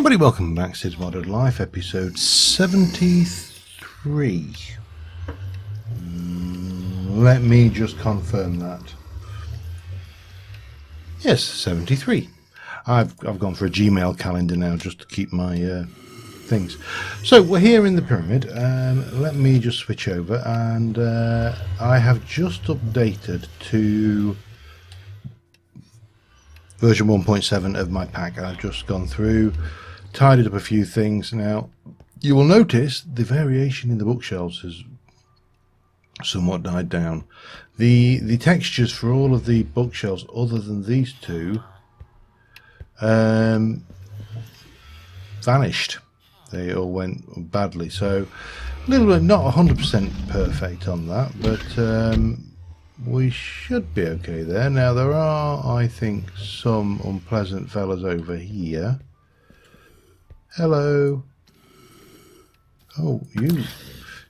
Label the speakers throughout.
Speaker 1: everybody, welcome back to Cids Modded Life, episode 73. Let me just confirm that. Yes, 73. I've gone for a Gmail calendar now just to keep my things. So we're here in the pyramid. Let me just switch over, and I have just updated to version 1.7 of my pack. I've just gone through, tidied up a few things. Now you will notice the variation in the bookshelves has somewhat died down. The textures for all of the bookshelves other than these two vanished. They all went badly, so a little bit not 100% perfect on that, but we should be okay there. Now there are, I think, some unpleasant fellas over here. Hello. Oh, you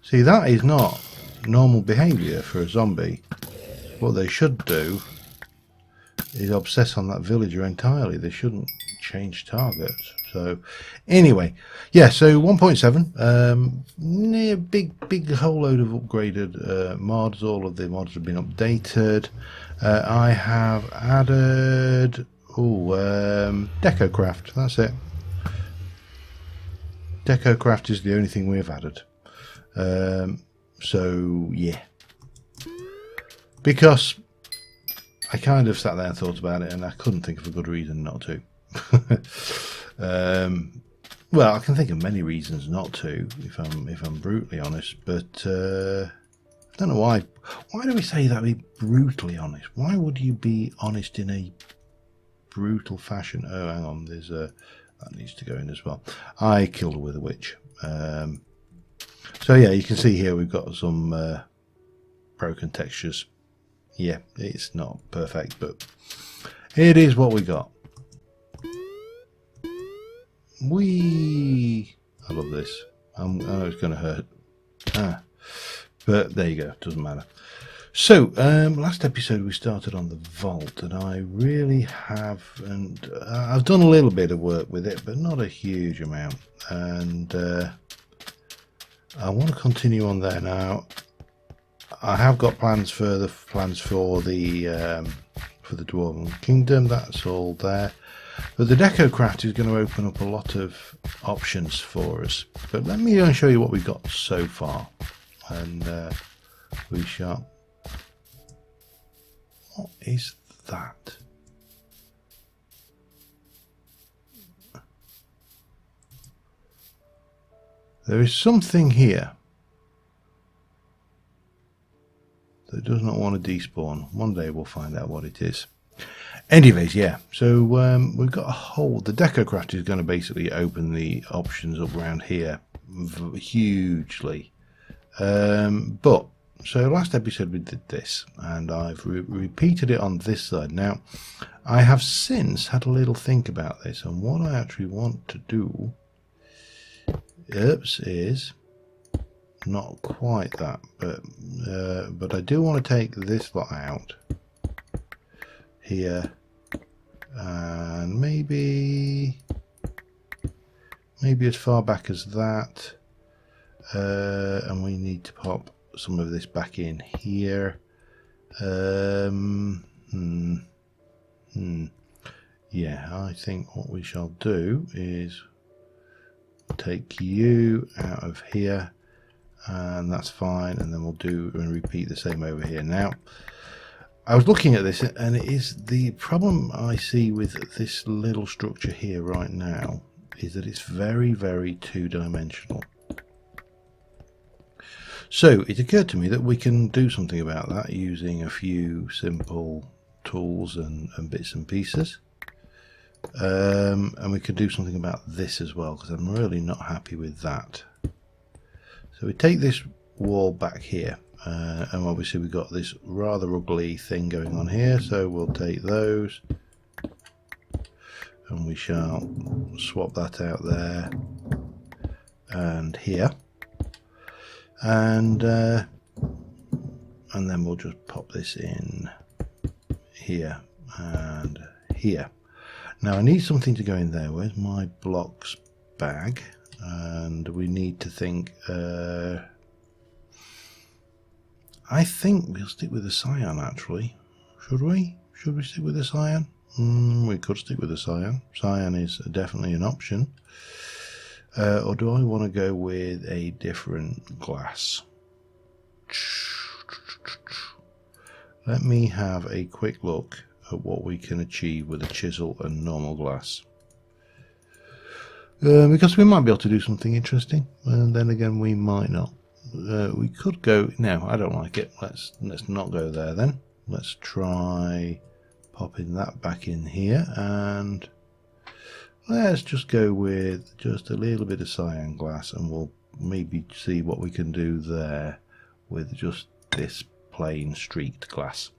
Speaker 1: see, that is not normal behavior for a zombie. What they should do is obsess on that villager entirely. They shouldn't change targets. So anyway, yeah, so 1.7, big whole load of upgraded mods. All of the mods have been updated. I have added Deco Craft. That's it. Deco Craft is the only thing we have added. So yeah, because I kind of sat there and thought about it, and I couldn't think of a good reason not to. Well, I can think of many reasons not to, if I'm brutally honest, but I don't know why. Why do we say that? Be brutally honest. Why would you be honest in a brutal fashion? Oh, hang on, there's a that needs to go in as well. I killed her with a witch. So yeah, you can see here we've got some broken textures. Yeah, it's not perfect, but it is what we got. I love this. I know it's going to hurt. But there you go. Doesn't matter. So, last episode we started on the vault, and I really haven't. I've done a little bit of work with it, but not a huge amount. And I want to continue on there now. I have got plans for the Dwarven Kingdom. That's all there. But the Decocraft is going to open up a lot of options for us. But let me go and show you what we've got so far. And we shall... What is that? There is something here that does not want to despawn. One day we'll find out what it is. Anyways, yeah, so we've got a whole... The Decocraft is going to basically open the options up around here hugely. But, so last episode we did this, and I've repeated it on this side. Now, I have since had a little think about this, and what I actually want to do, is not quite that, but I do want to take this lot out here, and maybe as far back as that, and we need to pop some of this back in here. Yeah, I think what we shall do is take you out of here, and that's fine, and then we'll do and repeat the same over here. Now, I was looking at this, and it is the problem I see with this little structure here right now is that it's very, very two-dimensional. So it occurred to me that we can do something about that using a few simple tools and bits and pieces. And we could do something about this as well, because I'm really not happy with that. So we take this wall back here, and obviously we've got this rather ugly thing going on here, so we'll take those and we shall swap that out there and here, and then we'll just pop this in here and here. Now I need something to go in there. Where's my blocks bag, and we need to think. I think we'll stick with the cyan, actually. Should we? Should we stick with the cyan? We could stick with the cyan. Cyan is definitely an option. Or do I want to go with a different glass? Let me have a quick look at what we can achieve with a chisel and normal glass. Because we might be able to do something interesting, and then again we might not. We could go. No, I don't like it. Let's not go there then. Let's try popping that back in here, and let's just go with just a little bit of cyan glass, and we'll maybe see what we can do there with just this plain streaked glass.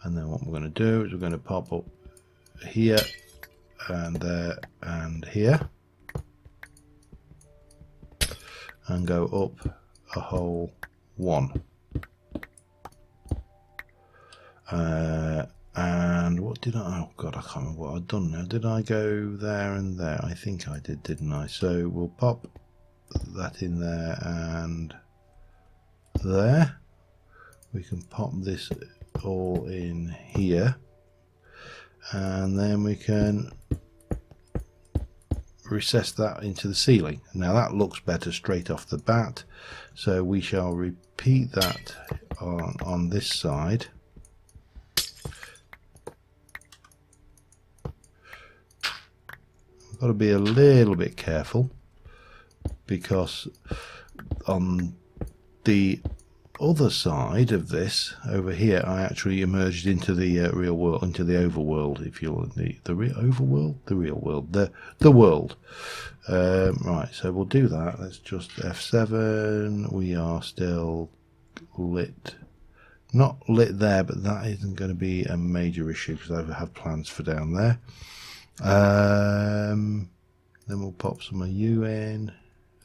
Speaker 1: And then what we're going to do is we're going to pop up here and there and here, and go up a whole one. And what did I, oh god, I can't remember what I'd done now. Did I go there and there? I think I did, didn't I? So we'll pop that in there and there. We can pop this all in here, and then we can recess that into the ceiling. Now that looks better straight off the bat, so we shall repeat that on this side. Got to be a little bit careful, because on the other side of this over here I actually emerged into the real world, into the overworld, if you will, the real overworld, the real world, the world. Right, so we'll do that. Let's just F7. We are still lit, not lit there, but that isn't going to be a major issue because I have plans for down there. Then we'll pop some of you in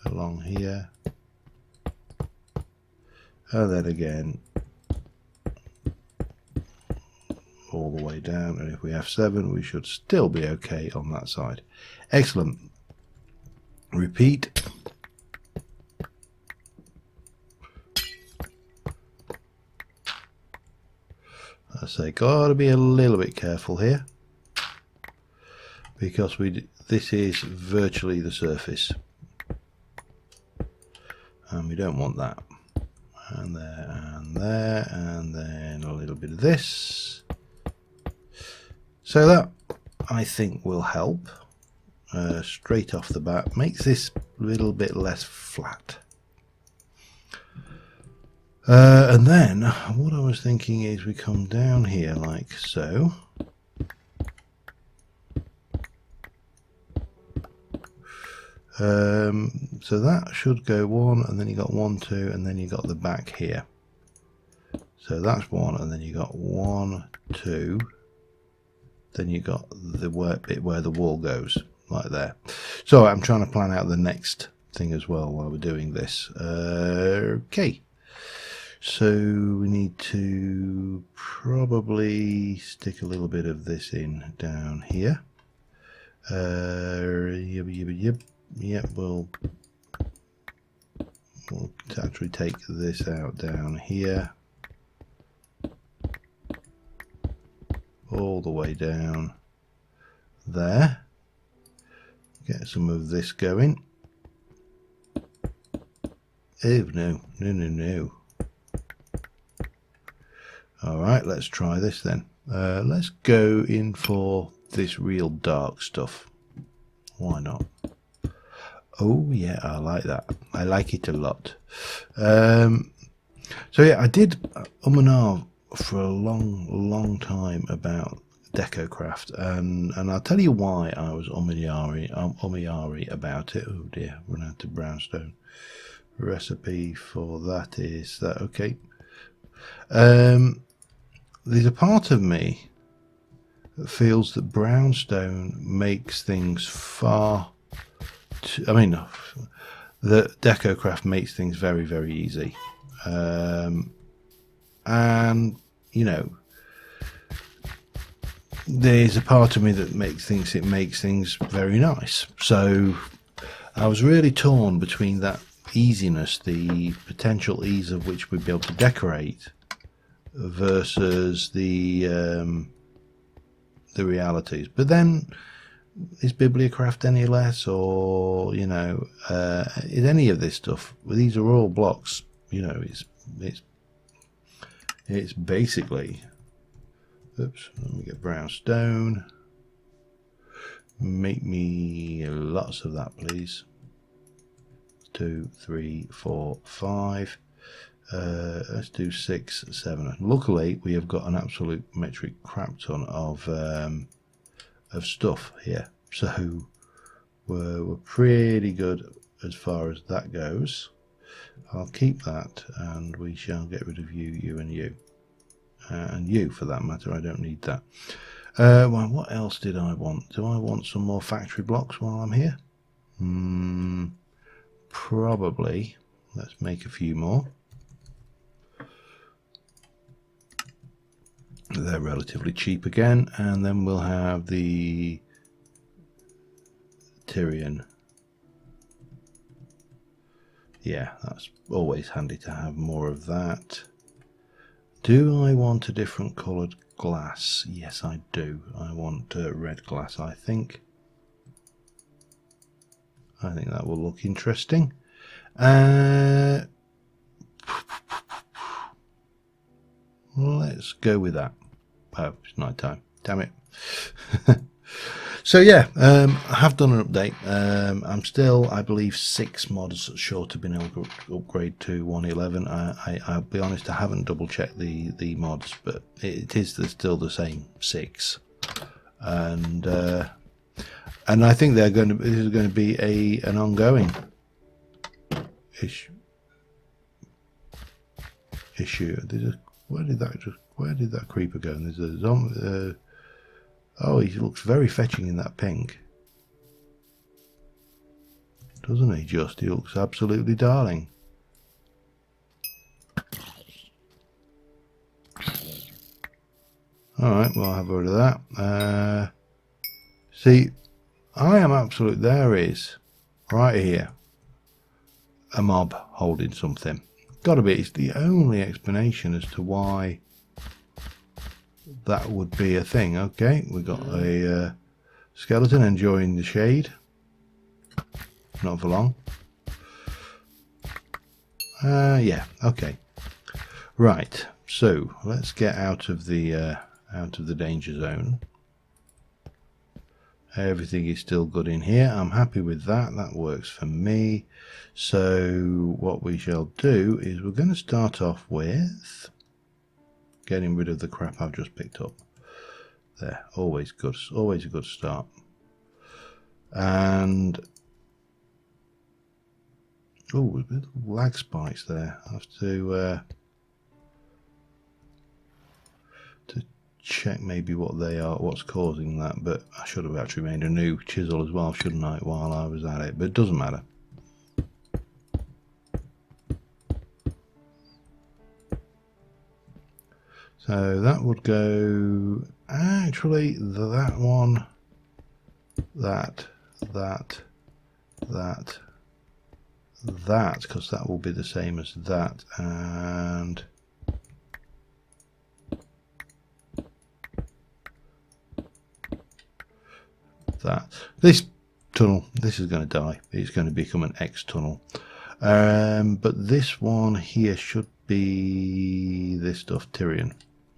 Speaker 1: along here, and then again all the way down, and if we F7 we should still be okay on that side. Excellent. Repeat. I say gotta be a little bit careful here, because this is virtually the surface, and we don't want that. And there and there, and then a little bit of this. So that, I think, will help straight off the bat. Makes this a little bit less flat. And then what I was thinking is we come down here like so. So that should go one, and then you got 1, 2, and then you got the back here. So that's one, and then you got 1, 2. Then you got the bit where the wall goes, like there. So I'm trying to plan out the next thing as well while we're doing this. Okay. So we need to probably stick a little bit of this in down here. Yep, we'll actually take this out down here, all the way down there. Get some of this going. Oh no. Alright, let's try this then. Let's go in for this real dark stuff. Why not? Oh yeah, I like that. I like it a lot. So yeah, I did and ah for a long time about Decocraft, and I'll tell you why I was ummy-ary about it. Oh dear, run out of brownstone. Recipe for that is that okay. There's a part of me that feels that brownstone makes things far the Decocraft makes things very, very easy. And, you know, there's a part of me that makes things very nice. So I was really torn between that easiness, the potential ease of which we'd be able to decorate, versus the realities. But then, is Bibliocraft any less, or you know, is any of this stuff? These are all blocks. You know, it's basically. Oops, let me get brown stone. Make me lots of that, please. 2, 3, 4, 5. Let's do 6, 7. Luckily, we have got an absolute metric crap ton of stuff here, so we're pretty good as far as that goes. I'll keep that, and we shall get rid of you, you, and you. And you, for that matter. I don't need that. Well, what else did I want? Do I want some more factory blocks while I'm here? Probably. Let's make a few more. They're relatively cheap again, and then we'll have the Tyrian. Yeah, that's always handy to have more of that. Do I want a different coloured glass? Yes, I do. I want red glass, I think. I think that will look interesting. Let's go with that. Oh, it's night time. Damn it. So yeah, I have done an update. I'm still, I believe, 6 mods short of being able to upgrade to 1.11. I'll be honest, I haven't double checked the mods, but it is still the same 6. And I think this is going to be an ongoing issue. Where did that creeper go? And there's a zombie. Oh, he looks very fetching in that pink, doesn't he? He looks absolutely darling. Alright, well, I'll have rid of that. See, I am absolute. There is, right here, a mob holding something. Gotta be. It's the only explanation as to why that would be a thing. Okay, we got a skeleton enjoying the shade. Not for long. Yeah. Okay. Right. So let's get out of the danger zone. Everything is still good in here. I'm happy with that. That works for me. So what we shall do is we're going to start off with getting rid of the crap I've just picked up. There, always good, always a good start. And oh, a bit of lag spikes there. I have to check maybe what they are, what's causing that. But I should have actually made a new chisel as well, shouldn't I, while I was at it? But it doesn't matter. So that would go, actually, that one, that, because that will be the same as that, and that. This tunnel, this is going to die. It's going to become an X tunnel. But this one here should be this stuff, Tyrian.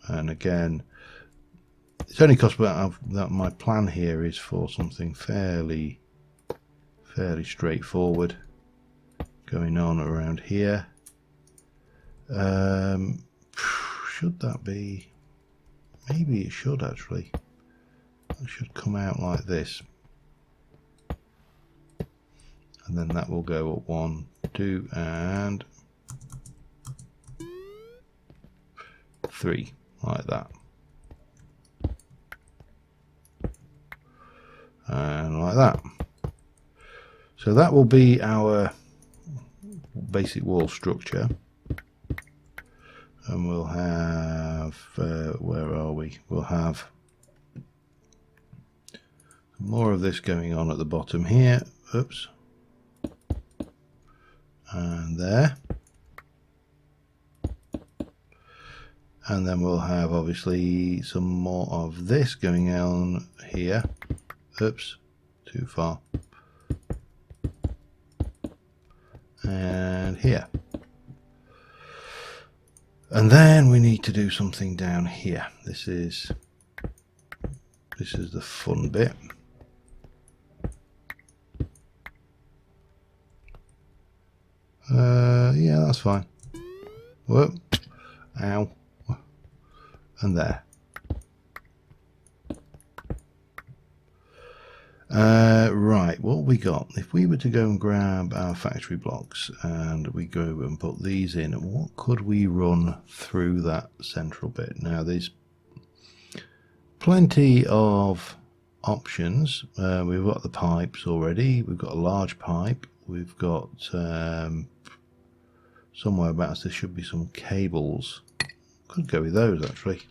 Speaker 1: And again, it's only because that my plan here is for something fairly straightforward going on around here. Should that be? Maybe it should actually. It should come out like this, and then that will go up 1, 2, and 3. Like that, and like that. So that will be our basic wall structure, and we'll have where are we? We'll have More of this going on at the bottom here. Oops. And there. And then we'll have obviously some more of this going on here. Oops, too far. And here. And then we need to do something down here. This is the fun bit. Yeah, that's fine. Whoop. Ow. And there. Right, what we got? If we were to go and grab our factory blocks and we go and put these in, what could we run through that central bit? Now, there's plenty of options. We've got the pipes already. We've got a large pipe. We've got somewhere about there should be some cables. Could go with those actually.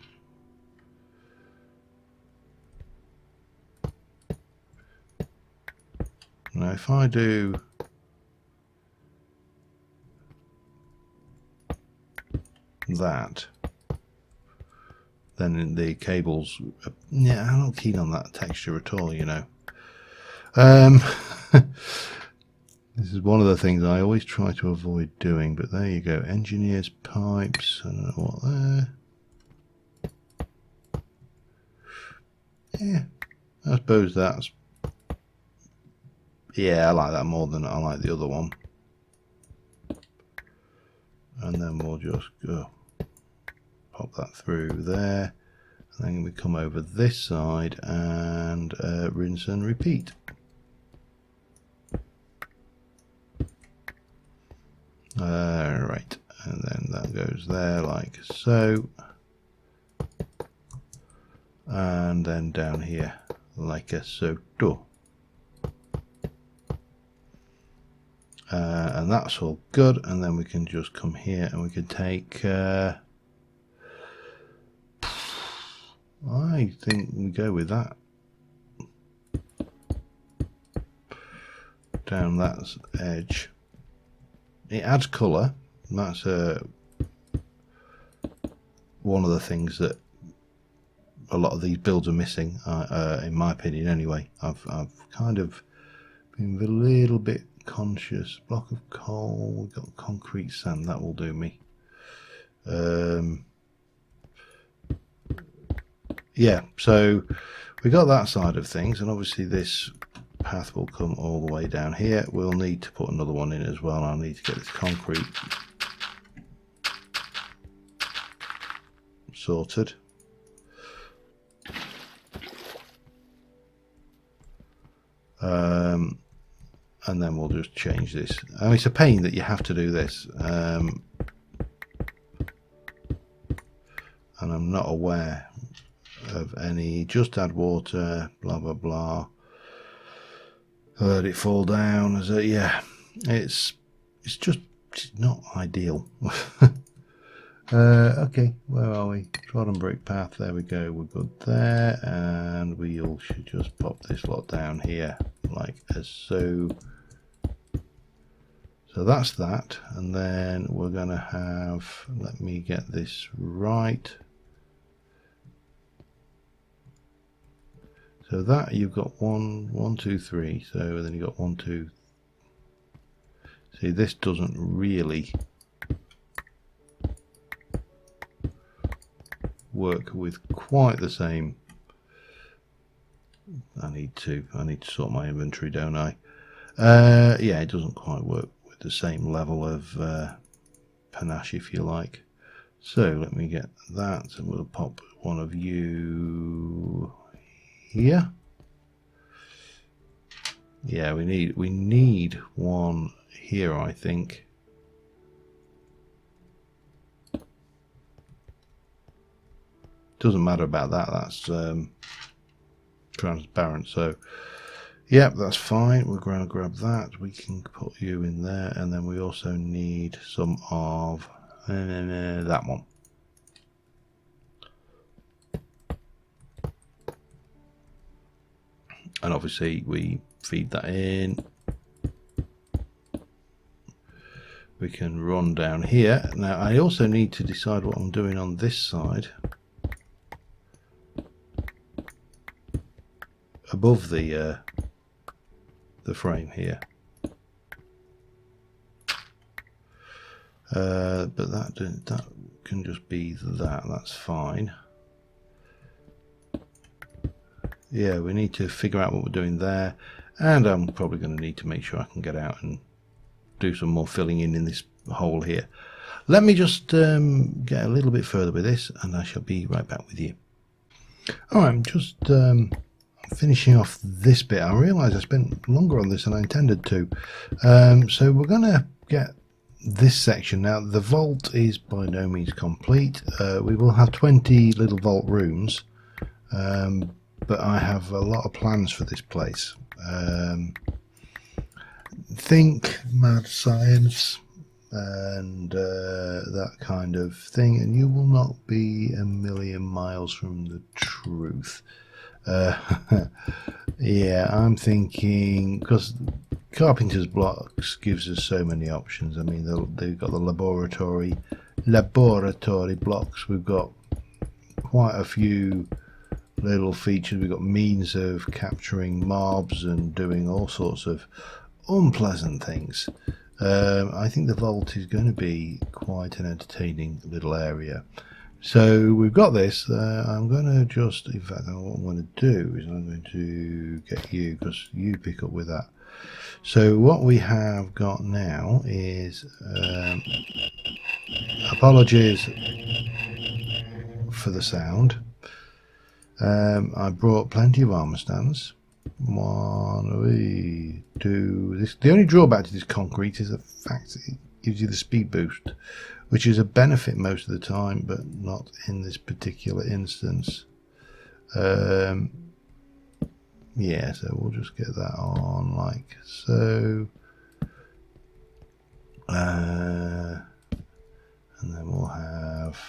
Speaker 1: Now if I do that, then the cables, yeah, I'm not keen on that texture at all, you know. This is one of the things I always try to avoid doing, but there you go. Engineers pipes, I don't know what there. Yeah, I suppose that's, yeah, I like that more than I like the other one. And then we'll just go pop that through there, and then we come over this side and rinse and repeat. Right, and then that goes there like so, and then down here like a so. And that's all good, and then we can just come here and we can take I think we go with that down that edge. It adds colour. That's one of the things that a lot of these builds are missing, in my opinion anyway. I've kind of been a little bit conscious. Block of coal, we've got concrete sand, that will do me. Yeah, so we got that side of things, and obviously this path will come all the way down here. We'll need to put another one in as well. I'll need to get this concrete sorted. And then we'll just change this. I mean, it's a pain that you have to do this, and I'm not aware of any. Just add water, blah blah blah. Let it fall down. As a, yeah, it's just not ideal. Okay, where are we? Trodden brick path. There we go. We're good there, and we all should just pop this lot down here like as so. So that's that, and then we're going to have, let me get this right. So that you've got 1, 2, 3. So then you've got 1, 2. See, this doesn't really work with quite the same. I need to sort my inventory, don't I? Yeah, it doesn't quite work with the same level of panache, if you like. So let me get that, and we'll pop one of you here. Yeah, we need one here, I think. Doesn't matter about that. That's transparent. So, yep, that's fine. We're going to grab that. We can put you in there, and then we also need some of that one. and obviously we feed that in. We can run down here. Now I also need to decide what I'm doing on this side above the frame here. But that can just be that's fine. Yeah, we need to figure out what we're doing there, and I'm probably going to need to make sure I can get out and do some more filling in this hole here. Let me just get a little bit further with this, and I shall be right back with you. Alright, I'm just finishing off this bit. I realise I spent longer on this than I intended to. So we're going to get this section. Now the vault is by no means complete. We will have 20 little vault rooms, but I have a lot of plans for this place. Think mad science and that kind of thing, and you will not be a million miles from the truth. Yeah, I'm thinking, because Carpenter's Blocks gives us so many options. I mean, they've got the laboratory blocks. We've got quite a few little features. We've got means of capturing mobs and doing all sorts of unpleasant things. I think the vault is going to be quite an entertaining little area. So we've got this. I'm going to just, in fact, what I'm going to do is I'm going to get you, because you pick up with that. So what we have got now is, apologies for the sound. I brought plenty of armor stands. One, two. The only drawback to this concrete is the fact it gives you the speed boost, which is a benefit most of the time, but not in this particular instance. Yeah, so we'll just get that on like so. And then we'll have...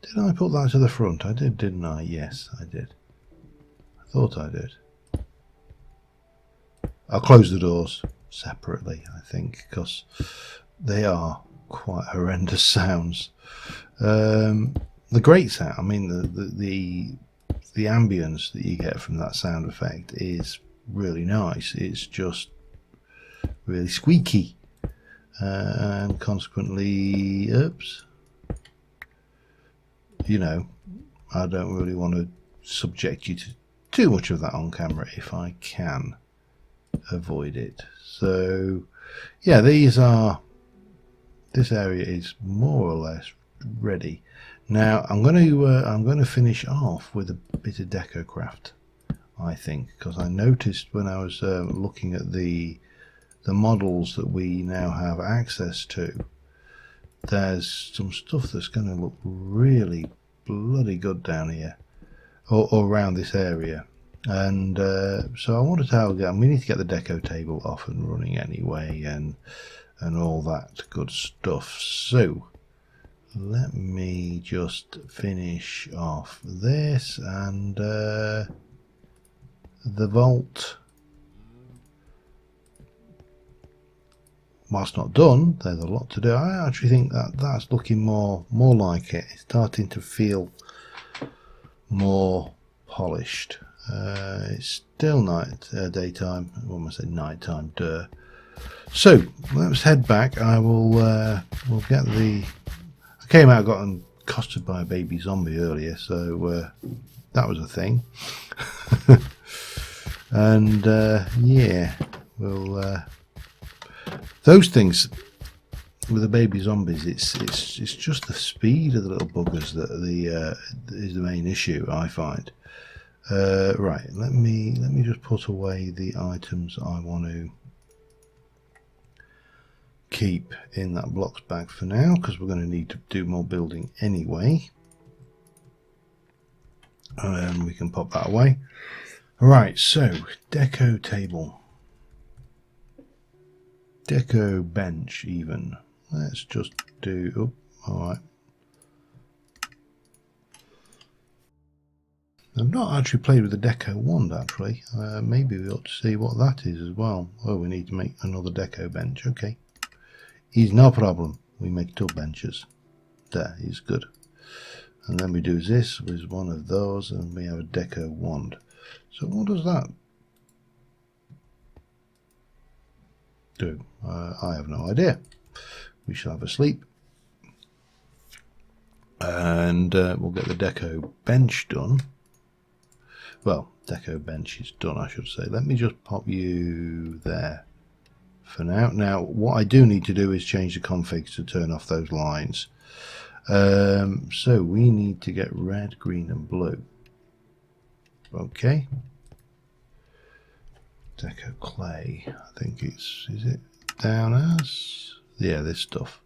Speaker 1: Did I put that to the front? I did, didn't I? Yes, I did. I thought I did. I'll close the doors separately, I think, because they are quite horrendous sounds. The great sound, I mean, the ambience that you get from that sound effect is really nice. It's just really squeaky, and consequently, oops, you know, I don't really want to subject you to too much of that on camera if I can avoid it. So yeah, this area is more or less ready. Now I'm going to finish off with a bit of Decocraft, I think, because I noticed when I was looking at the models that we now have access to, there's some stuff that's going to look really bloody good down here, or around this area. And so I wanted to have a go. We need to get the deco table off and running anyway, and all that good stuff. So let me just finish off this, and the vault, whilst not done, there's a lot to do. I actually think that's looking more like it. It's starting to feel more polished. It's still daytime. Well, I must say nighttime. So let's head back. I will we'll get the... I came out, got accosted by a baby zombie earlier, so that was a thing. And yeah, we'll those things with the baby zombies. It's just the speed of the little buggers that is the main issue, I find. Right, let me just put away the items I want to keep in that blocks bag for now, because we're going to need to do more building anyway. We can pop that away. Right, so deco table, deco bench even. Let's just do, oh, all right. I've not actually played with the Deco wand actually. Maybe we ought to see what that is as well. Oh, we need to make another Deco bench. Okay, is no problem. We make 2 benches. There is good. And then we do this with one of those, and we have a Deco wand. So what does that do? I have no idea. We shall have a sleep. And we'll get the Deco bench done. Well, Deco bench is done, I should say. Let me just pop you there for now. Now, what I do need to do is change the configs to turn off those lines. So we need to get red, green and blue. Okay. Deco clay, I think is it down as? Yeah, this stuff.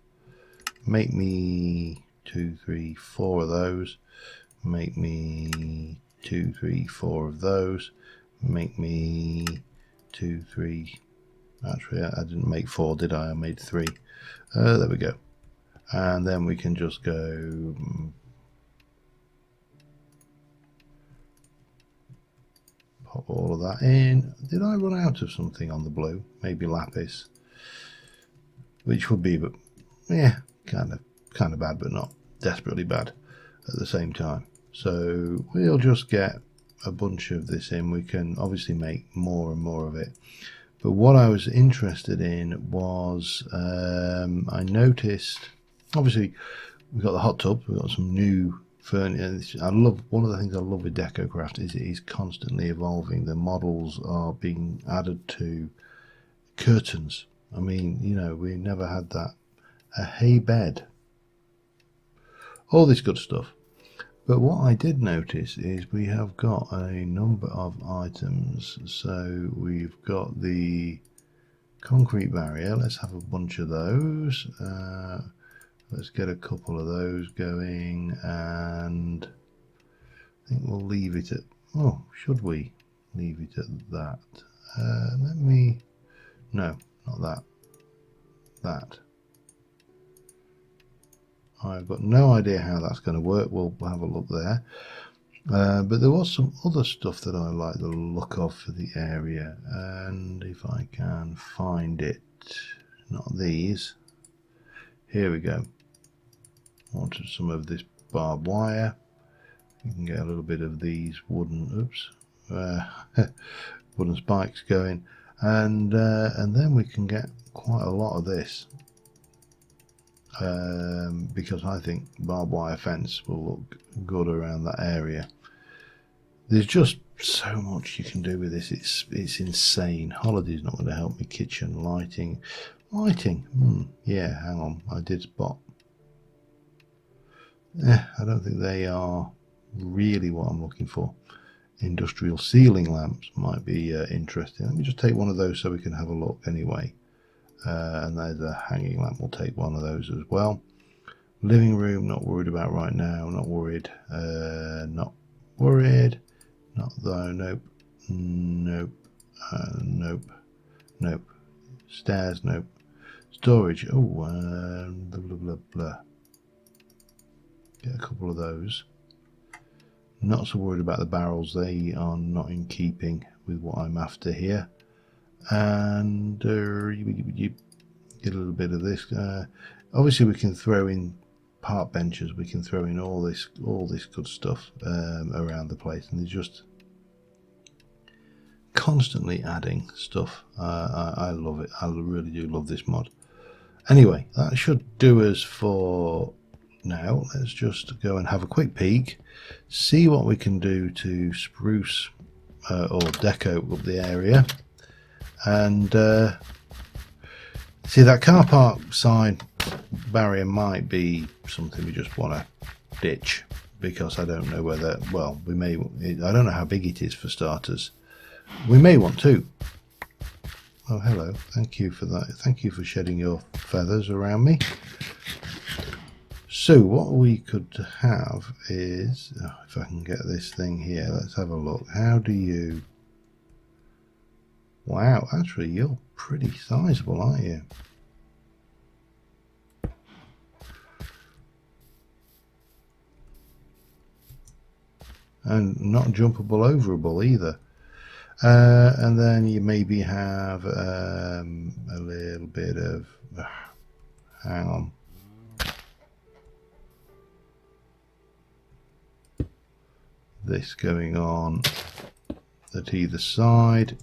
Speaker 1: Make me 2, 3, 4 of those. Make me 2, 3, 4 of those. Make me 2, 3. Actually, I didn't make 4, did I? I made 3. There we go. And then we can just go pop all of that in. Did I run out of something on the blue? Maybe lapis, which would be, but yeah, kind of bad, but not desperately bad at the same time. So we'll just get a bunch of this in. We can obviously make more and more of it. But what I was interested in was I noticed, obviously we've got the hot tub, we've got some new furniture. I love, one of the things I love with Decocraft is it is constantly evolving. The models are being added to curtains. I mean, you know, we never had that. A hay bed, all this good stuff. But what I did notice is we have got a number of items. So we've got the concrete barrier. Let's have a bunch of those. Let's get a couple of those going, and I think we'll leave it at, oh, should we leave it at that? Let me, no, not that, that. I've got no idea how that's going to work. We'll have a look there. But there was some other stuff that I like the look of for the area, and if I can find it, not these. Here we go. Wanted some of this barbed wire. You can get a little bit of these wooden, wooden spikes going, and then we can get quite a lot of this. Because I think barbed wire fence will look good around that area. There's just so much you can do with this. It's insane. Holiday's not going to help me. Kitchen lighting. Yeah, hang on. I did spot. I don't think they are really what I'm looking for. Industrial ceiling lamps might be interesting. Let me just take one of those so we can have a look anyway. And there's a hanging lamp. We'll take one of those as well. Living room, not worried about right now. Not worried. Not worried. Not though. Nope. Nope. Nope. Nope. Stairs. Nope. Storage. Oh. Blah blah blah blah. Get a couple of those. Not so worried about the barrels. They are not in keeping with what I'm after here. And get a little bit of this. Obviously we can throw in park benches, we can throw in all this good stuff around the place, and they're just constantly adding stuff. I love it. I really do love this mod. Anyway, that should do us for now. Let's just go and have a quick peek, see what we can do to spruce or deco up the area. And see, that car park sign barrier might be something we just want to ditch, because I don't know whether, well, we may, I don't know how big it is for starters. We may want to. Oh, hello, thank you for that. Thank you for shedding your feathers around me. So what we could have is, if I can get this thing here, let's have a look. How do you, wow, actually you're pretty sizable, aren't you? and not jumpable overable either. And then you maybe have a little bit of hang on, this going on at either side.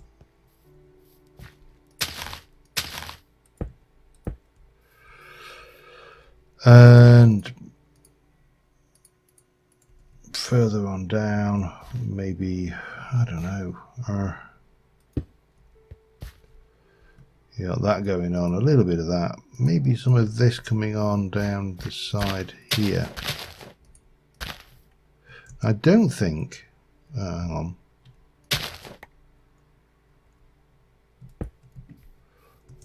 Speaker 1: And further on down, maybe, I don't know, you got that going on, a little bit of that, maybe some of this coming on down the side here. I don't think, hang on,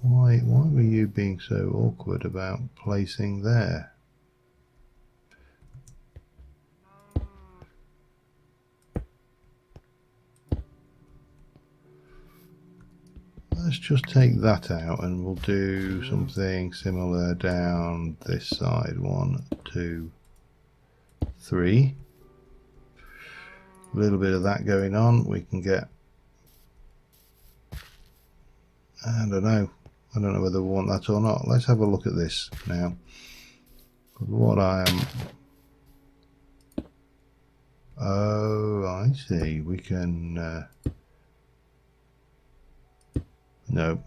Speaker 1: why were you being so awkward about placing there? Let's just take that out and we'll do something similar down this side. 1, 2, 3. A little bit of that going on. We can get, I don't know whether we want that or not. Let's have a look at this now. What I am, oh, I see, we can no,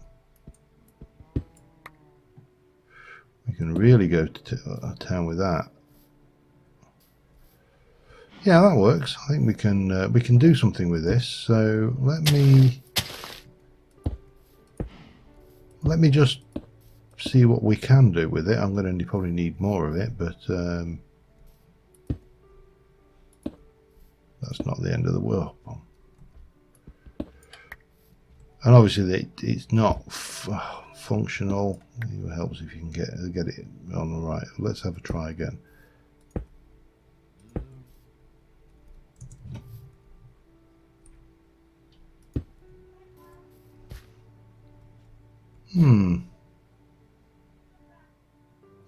Speaker 1: we can really go to town with that. Yeah, that works. I think we can do something with this. So let me just see what we can do with it. I'm going to probably need more of it, but that's not the end of the world. And obviously it's not functional. It helps if you can get it on the right. Let's have a try again.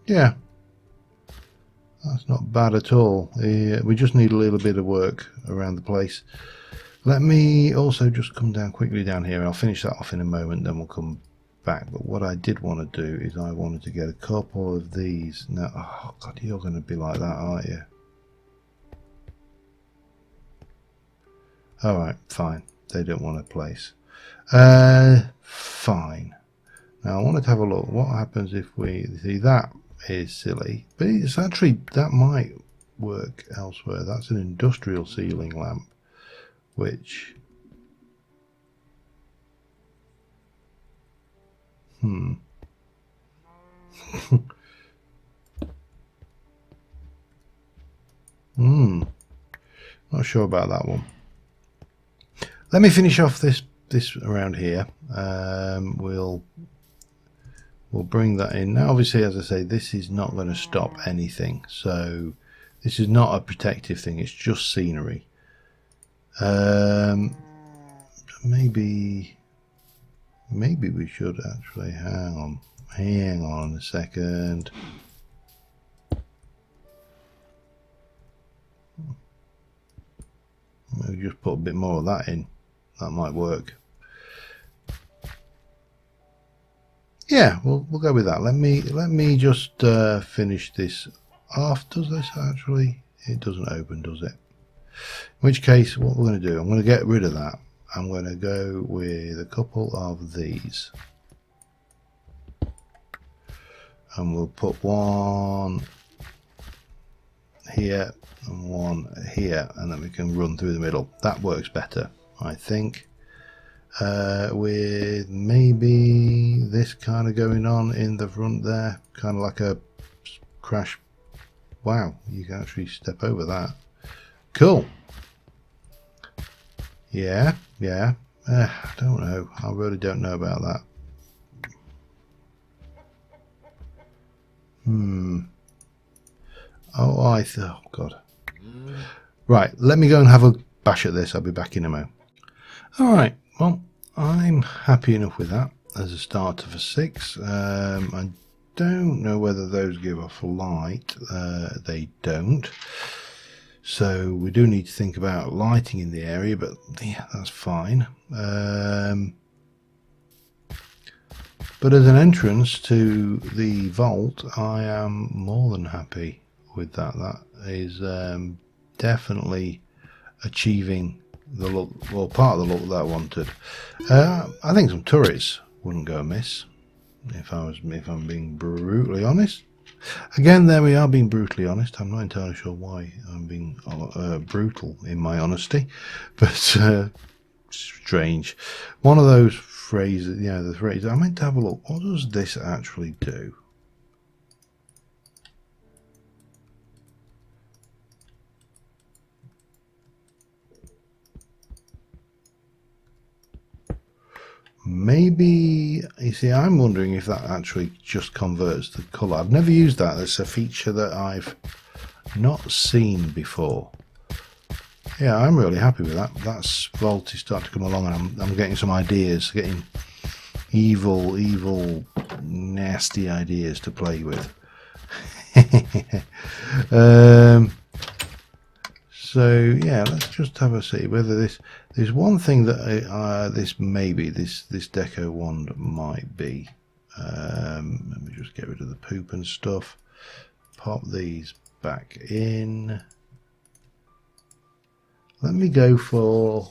Speaker 1: Yeah, that's not bad at all. We just need a little bit of work around the place. Let me also just come down quickly down here. I'll finish that off in a moment, then we'll come back. But what I did want to do is I wanted to get a couple of these. Now, oh God, you're going to be like that, aren't you? All right, fine. They don't want a place. Fine. Now I wanted to have a look. What happens if we see that is silly, but it's actually, that might work elsewhere. That's an industrial ceiling lamp, which not sure about that one. Let me finish off this around here. We'll bring that in. Now obviously, as I say, this is not going to stop anything, so this is not a protective thing, it's just scenery. Maybe we should actually hang on a second. Maybe just put a bit more of that in. That might work. Yeah, we'll go with that. Let me just finish this off. Does this actually? It doesn't open, does it? In which case, what we're going to do, I'm going to get rid of that. I'm going to go with a couple of these, and we'll put one here and one here, and then we can run through the middle. That works better, I think. With maybe this kind of going on in the front there, kind of like a crash. Wow, you can actually step over that. Cool. Yeah. I don't know. I really don't know about that. Oh God. Right, let me go and have a bash at this. I'll be back in a moment. Alright, well, I'm happy enough with that as a starter for 6. I don't know whether those give off light. They don't. So we do need to think about lighting in the area, but yeah, that's fine. But as an entrance to the vault, I am more than happy with that. That is definitely achieving the look, or part of the look that I wanted. I think some turrets wouldn't go amiss, if I'm being brutally honest. Again, there we are, being brutally honest. I'm not entirely sure why I'm being brutal in my honesty, but strange. One of those phrases, you know, the phrase, I meant to have a look. What does this actually do? Maybe, you see, I'm wondering if that actually just converts the colour. I've never used that. It's a feature that I've not seen before. Yeah, I'm really happy with that. That's vault is starting to come along, and I'm getting some ideas, getting evil, nasty ideas to play with. So yeah, let's just have a see whether there's one thing that this deco wand might be. Let me just get rid of the poop and stuff. Pop these back in. Let's go for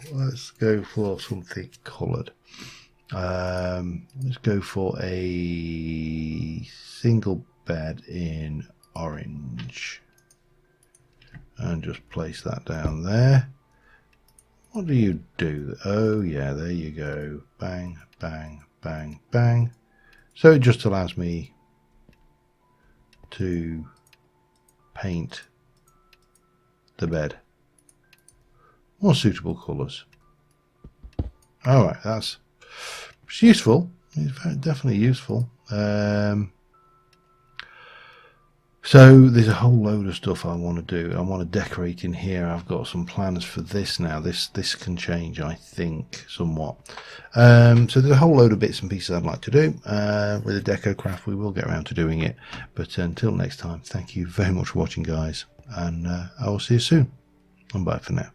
Speaker 1: something coloured. Let's go for a single bed in orange. And just place that down there. What do you do? Oh yeah, there you go. Bang, bang, bang, bang. So it just allows me to paint the bed more suitable colours. Alright, it's useful. It's definitely useful. So there's a whole load of stuff I want to do. I want to decorate in here. I've got some plans for this now. This can change, I think, somewhat. So there's a whole load of bits and pieces I'd like to do. With the Deco Craft, we will get around to doing it. But until next time, thank you very much for watching, guys. And I will see you soon. And bye for now.